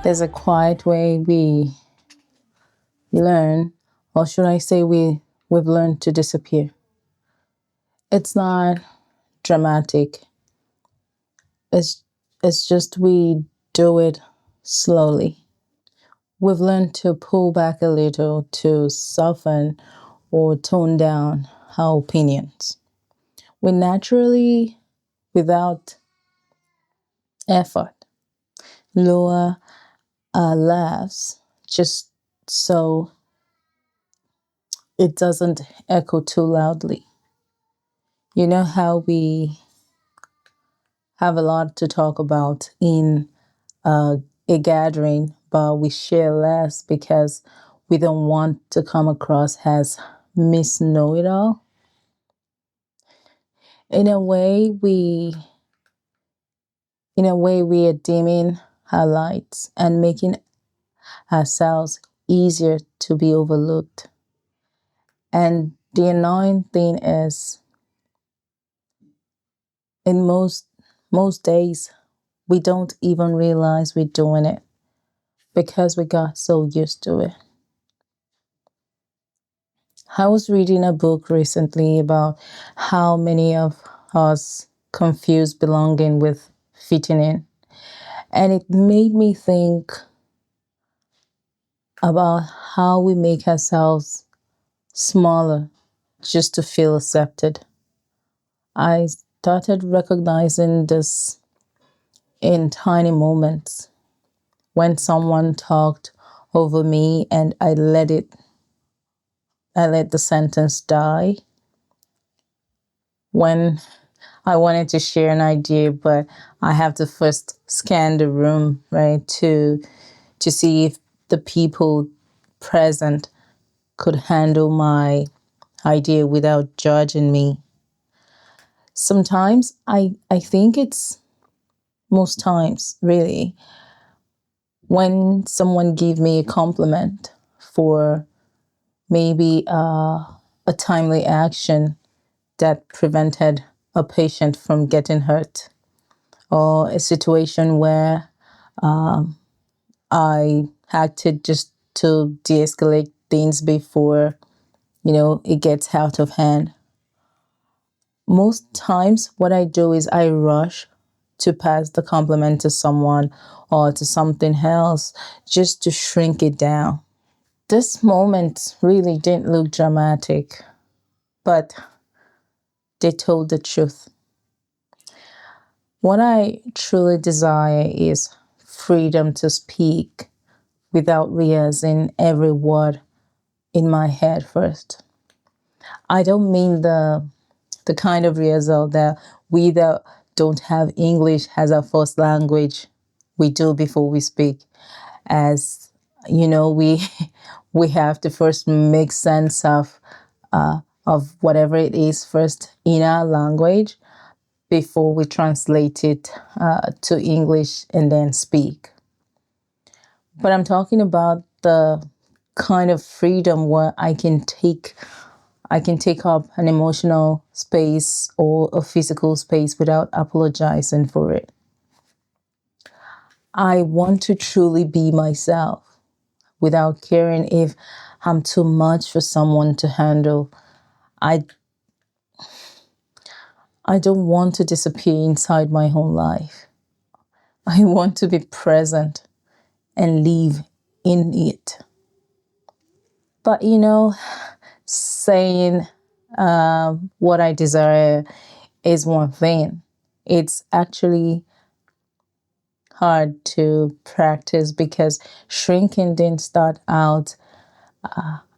There's a quiet way we learn, or should I say we've learned to disappear. It's not dramatic. It's just we do it slowly. We've learned to pull back a little, to soften or tone down our opinions. We naturally, without effort, lower our laughs just so it doesn't echo too loudly. You know how we have a lot to talk about in a gathering, but we share less because we don't want to come across as Miss Know It All. In a way, we are dimming our lights and making ourselves easier to be overlooked. And the annoying thing is, in most days, we don't even realize we're doing it because we got so used to it. I was reading a book recently about how many of us confuse belonging with fitting in. And it made me think about how we make ourselves smaller just to feel accepted. I started recognizing this in tiny moments when someone talked over me and I let the sentence die. When I wanted to share an idea, but I have to first scan the room, right, to see if the people present could handle my idea without judging me. Sometimes I think it's most times really when someone give me a compliment for maybe a timely action that prevented a patient from getting hurt, or a situation where I acted just to de-escalate things before, it gets out of hand. Most times what I do is I rush to pass the compliment to someone or to something else just to shrink it down. This moment really didn't look dramatic, but they told the truth. What I truly desire is freedom to speak without rehearsing every word in my head first. I don't mean the kind of rehearsal that we that don't have English as our first language, we do before we speak. As you know, we we have to first make sense of whatever it is first in our language before we translate it to English and then speak. But I'm talking about the kind of freedom where I can take up an emotional space or a physical space without apologizing for it. I want to truly be myself without caring if I'm too much for someone to handle. I don't want to disappear inside my own life. I want to be present and live in it. But saying what I desire is one thing. It's actually hard to practice because shrinking didn't start out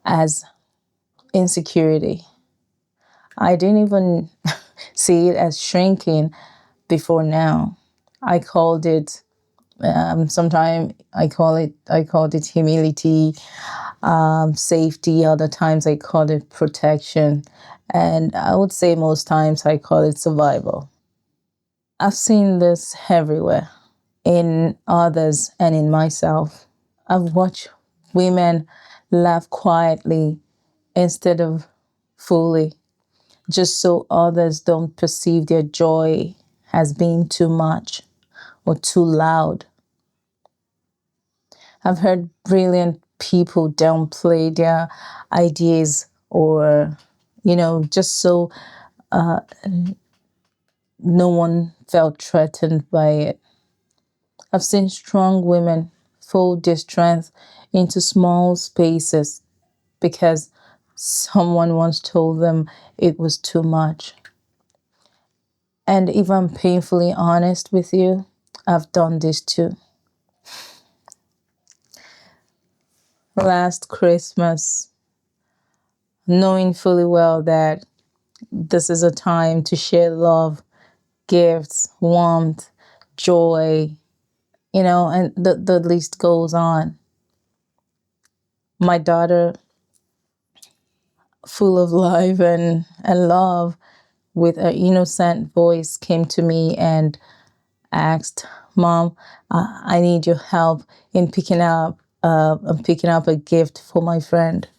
as insecurity. I didn't even see it as shrinking before now. I called it sometimes I called it humility, safety. Other times I called it protection, and I would say most times I call it survival. I've seen this everywhere, in others and in myself. I've watched women laugh quietly instead of fully, just so others don't perceive their joy as being too much or too loud. I've heard brilliant people downplay their ideas or, just so no one felt threatened by it. I've seen strong women fold their strength into small spaces because someone once told them it was too much. And if I'm painfully honest with you, I've done this too. Last Christmas, knowing fully well that this is a time to share love, gifts, warmth, joy, and the list goes on. My daughter, full of life and love, with an innocent voice, came to me and asked, "Mom, I need your help in picking up a gift for my friend."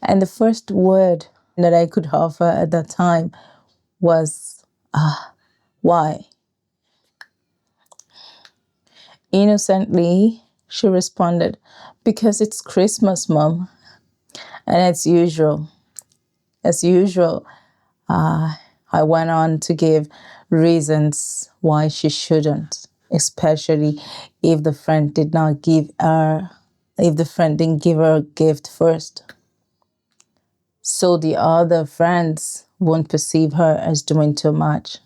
And the first word that I could offer at that time was, "Why?" Innocently, she responded, "Because it's Christmas, Mom, and it's usual." As usual, I went on to give reasons why she shouldn't, especially if the friend didn't give her a gift first. So the other friends won't perceive her as doing too much.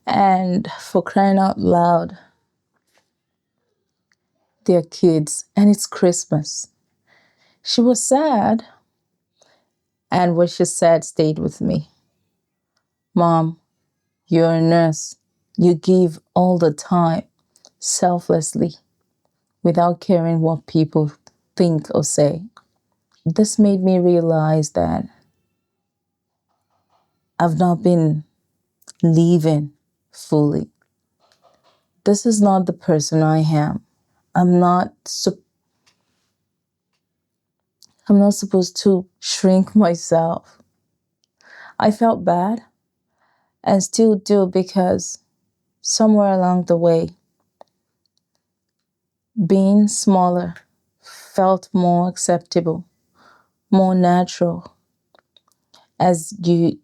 And for crying out loud, they're kids and it's Christmas. She was sad, and what she said stayed with me. "Mom, you're a nurse. You give all the time, selflessly, without caring what people think or say." This made me realize that I've not been living fully. This is not the person I am. I'm not I'm not supposed to shrink myself. I felt bad and still do, because somewhere along the way, being smaller felt more acceptable, more natural, as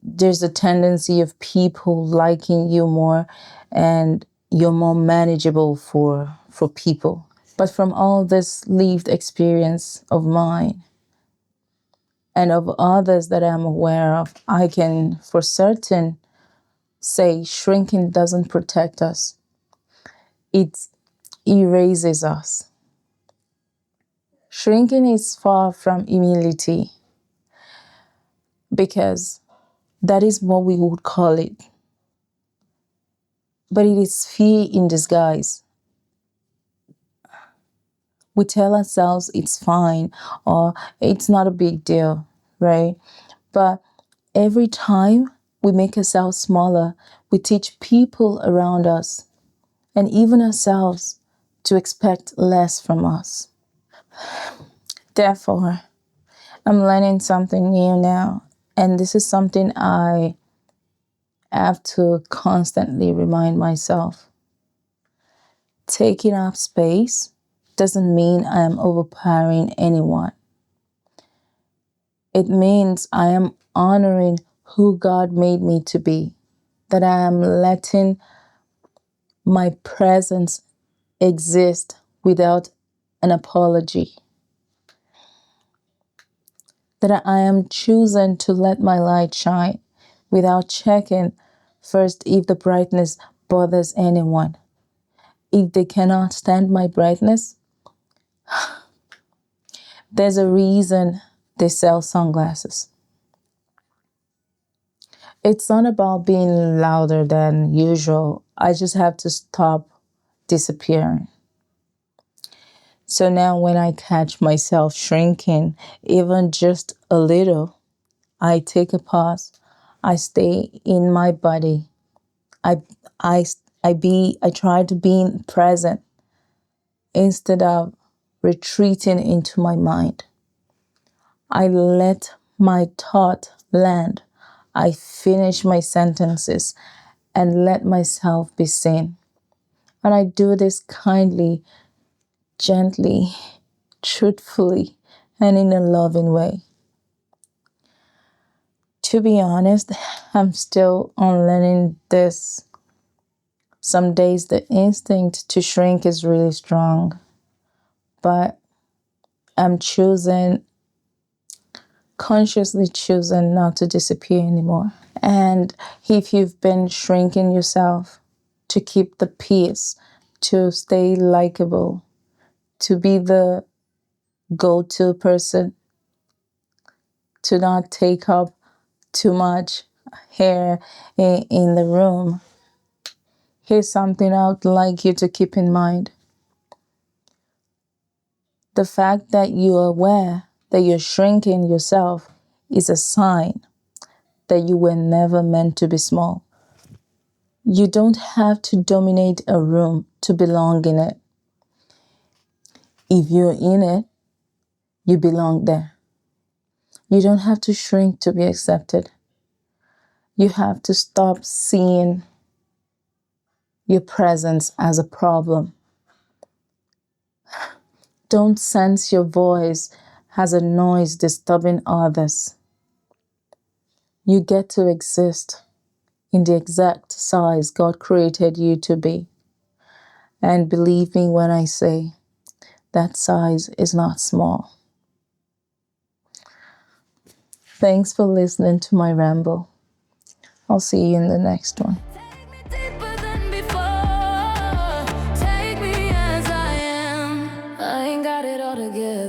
there's a tendency of people liking you more, and you're more manageable for people. But from all this lived experience of mine and of others that I'm aware of, I can for certain say shrinking doesn't protect us. It erases us. Shrinking is far from humility, because that is what we would call it. But it is fear in disguise. We tell ourselves it's fine or it's not a big deal, right? But every time we make ourselves smaller, we teach people around us and even ourselves to expect less from us. Therefore, I'm learning something new now, and this is something I have to constantly remind myself. Taking up space doesn't mean I am overpowering anyone. It means I am honoring who God made me to be, that I am letting my presence exist without an apology, that I am choosing to let my light shine without checking first if the brightness bothers anyone. If they cannot stand my brightness, there's a reason they sell sunglasses. It's not about being louder than usual. I just have to stop disappearing. So now when I catch myself shrinking, even just a little, I take a pause. I stay in my body. I try to be present instead of retreating into my mind. I let my thought land. I finish my sentences and let myself be seen. And I do this kindly, gently, truthfully, and in a loving way. To be honest, I'm still unlearning this. Some days the instinct to shrink is really strong, but I'm consciously choosing not to disappear anymore. And if you've been shrinking yourself to keep the peace, to stay likable, to be the go-to person, to not take up too much hair in the room, here's something I'd like you to keep in mind. The fact that you're aware that you're shrinking yourself is a sign that you were never meant to be small. You don't have to dominate a room to belong in it. If you're in it, you belong there. You don't have to shrink to be accepted. You have to stop seeing your presence as a problem. Don't sense your voice as a noise disturbing others. You get to exist in the exact size God created you to be. And believe me when I say that size is not small. Thanks for listening to my ramble. I'll see you in the next one. Take me deeper than before. Take me as I am. I ain't got it all together.